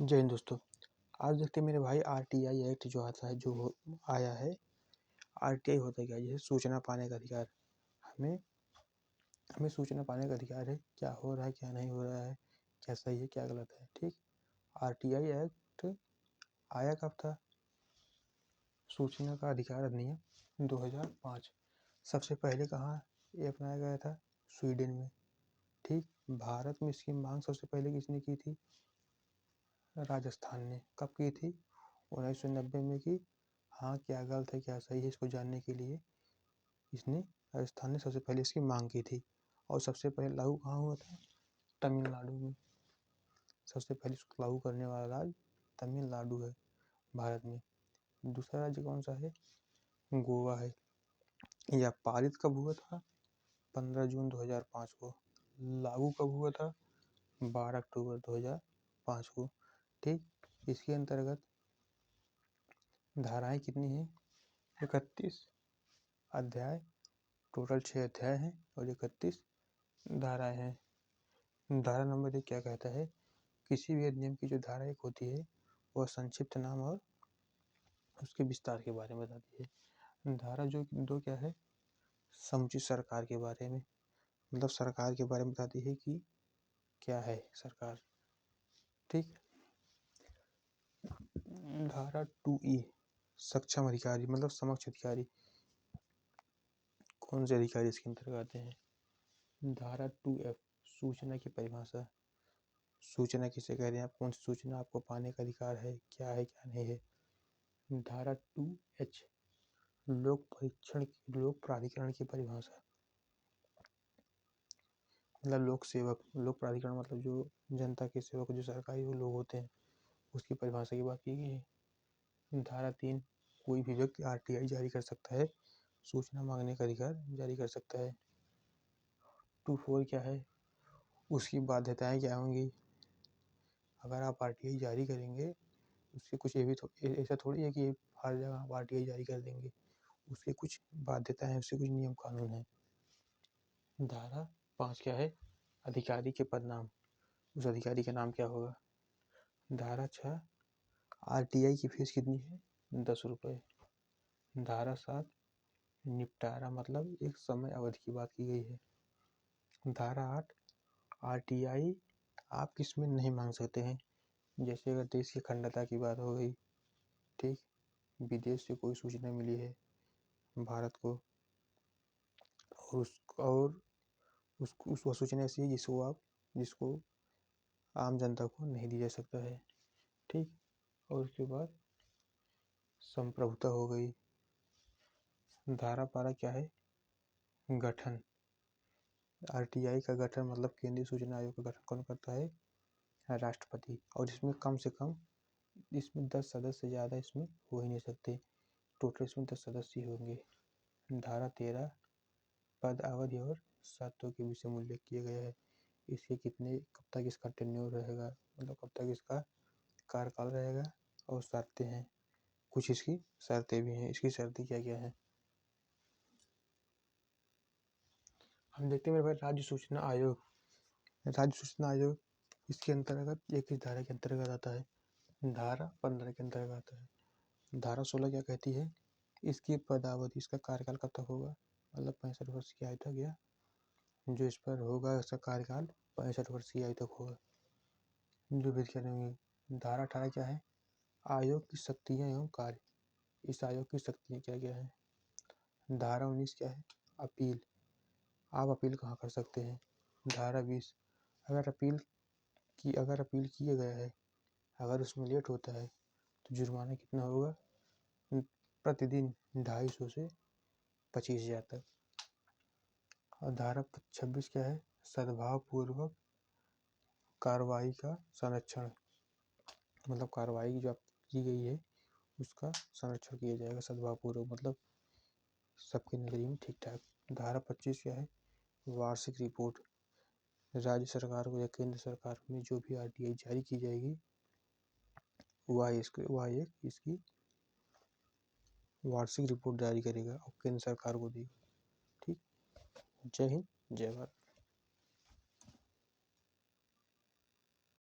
जय हिंद दोस्तों। आज देखते हैं मेरे भाई आरटीआई एक्ट जो आता है आया है। आरटीआई होता क्या है? जैसे सूचना पाने का अधिकार। हमें हमें सूचना पाने का अधिकार है, क्या हो रहा है क्या नहीं हो रहा है, क्या सही है क्या गलत है। ठीक। आरटीआई एक्ट आया कब था? सूचना का अधिकार अधिनियम 2005। सबसे पहले कहाँ ये अपनाया गया था? स्वीडन में। ठीक। भारत में इसकी मांग सबसे पहले किसने की थी? राजस्थान ने। कब की थी? 1990 में की। हाँ, क्या गलत है क्या सही है इसको जानने के लिए इसने राजस्थान ने सबसे पहले इसकी मांग की थी। और सबसे पहले लागू कहाँ हुआ था? तमिलनाडु में। सबसे पहले इसको लागू करने वाला राज्य तमिलनाडु है भारत में। दूसरा राज्य कौन सा है? गोवा है। यह पारित कब हुआ था? 15 जून 2005 को। लागू कब हुआ था? 12 अक्टूबर 2005 को। ठीक। इसके अंतर्गत धाराएं कितनी हैं? 31 अध्याय। टोटल 6 अध्याय हैं और 31 धाराएं हैं। धारा नंबर 1 क्या कहता है? किसी भी अधिनियम की जो धारा 1 होती है वह संक्षिप्त नाम और उसके विस्तार के बारे में बताती है। धारा जो 2 क्या है? समुचित सरकार के बारे में, मतलब सरकार के बारे में बताती है कि क्या है सरकार। ठीक। धारा 2E सक्षम अधिकारी, मतलब समक्ष अधिकारी। कौन से अधिकारी इसके अंतर्गत आते हैं? धारा 2F सूचना की परिभाषा। सूचना किसे कहते हैं? कौन सी सूचना आपको पाने का अधिकार है क्या नहीं है। धारा 2H लोक प्राधिकरण की परिभाषा, मतलब लोक सेवक। लोक प्राधिकरण मतलब जो जनता के सेवक, जो सरकारी वो लोग होते हैं, उसकी परिभाषा की बात की गई है। धारा 3 कोई भी व्यक्ति आरटीआई जारी कर सकता है, सूचना मांगने का अधिकार जारी कर सकता है। 2(4) क्या है? उसकी बाध्यताएं क्या होंगी? अगर आप आरटीआई जारी करेंगे उसके कुछ ये भी ऐसा थोड़ी है कि हर जगह आप आरटीआई जारी कर देंगे। उसके कुछ बाध्यताएं हैं, उसके कुछ नियम कानून हैं। धारा 5 क्या है? अधिकारी के पदनाम। उस अधिकारी का नाम क्या होगा? धारा 6 आरटीआई की फीस कितनी है? 10 रुपये। धारा 7 निपटारा, मतलब एक समय अवधि की बात की गई है। धारा 8 आरटीआई आप किसमें नहीं मांग सकते हैं? जैसे अगर देश की अखंडता की बात हो गई, ठीक, विदेश से कोई सूचना मिली है भारत को और उसको सूचना ऐसी है जिसको आम जनता को नहीं दी जा सकता है। ठीक। और उसके बाद संप्रभुता हो गई। धारा 12 क्या है? गठन। आरटीआई का गठन, मतलब केंद्रीय सूचना आयोग का गठन कौन करता है? राष्ट्रपति। और इसमें कम से कम 10 सदस्य, ज़्यादा इसमें हो ही नहीं सकते। टोटल इसमें 10 सदस्य होंगे। धारा 13 पद अवधि और शर्तों के विषय में उल्लेख किया गया है। इसके कब तक इसका टेन्योर रहेगा, मतलब कब तक इसका कार्यकाल रहेगा, और शर्तें हैं। कुछ इसकी शर्तें भी हैं। इसकी शर्तें क्या क्या हैं हम देखते हैं मेरे भाई। राज्य सूचना आयोग। राज्य सूचना आयोग इसके अंतर्गत एक ही धारा के अंतर्गत आता है। धारा 15 के अंतर्गत आता है। धारा 16 क्या कहती है? इसकी पदावधि, इसका कार्यकाल कब तक होगा, मतलब 65 वर्ष की आयु तक, या जो इस पर होगा इसका कार्यकाल 65 वर्ष की आयु तक होगा, जो भी करेंगे। धारा 18 क्या है? आयोग की शक्तियाँ एवं कार्य। इस आयोग की शक्तियाँ क्या क्या है? धारा 19 क्या है? अपील। आप अपील कहाँ कर सकते हैं? धारा 20 अगर अपील किया गया है, अगर उसमें लेट होता है तो जुर्माना कितना होगा? प्रतिदिन 250 से 25,000 तक। और धारा 26 क्या है? सद्भाव पूर्वक कार्रवाई का संरक्षण, मतलब कार्रवाई जो की गई है उसका संरक्षण किया जाएगा सद्भाव पूर्वक, मतलब सबके नजरिए में ठीक ठाक। धारा 25 क्या है? वार्षिक रिपोर्ट। राज्य सरकार को या केंद्र सरकार में जो भी आरटीआई जारी की जाएगी वह एक इसकी वार्षिक रिपोर्ट जारी करेगा और केंद्र सरकार को देगा। ठीक। जय हिंद, जय भारत।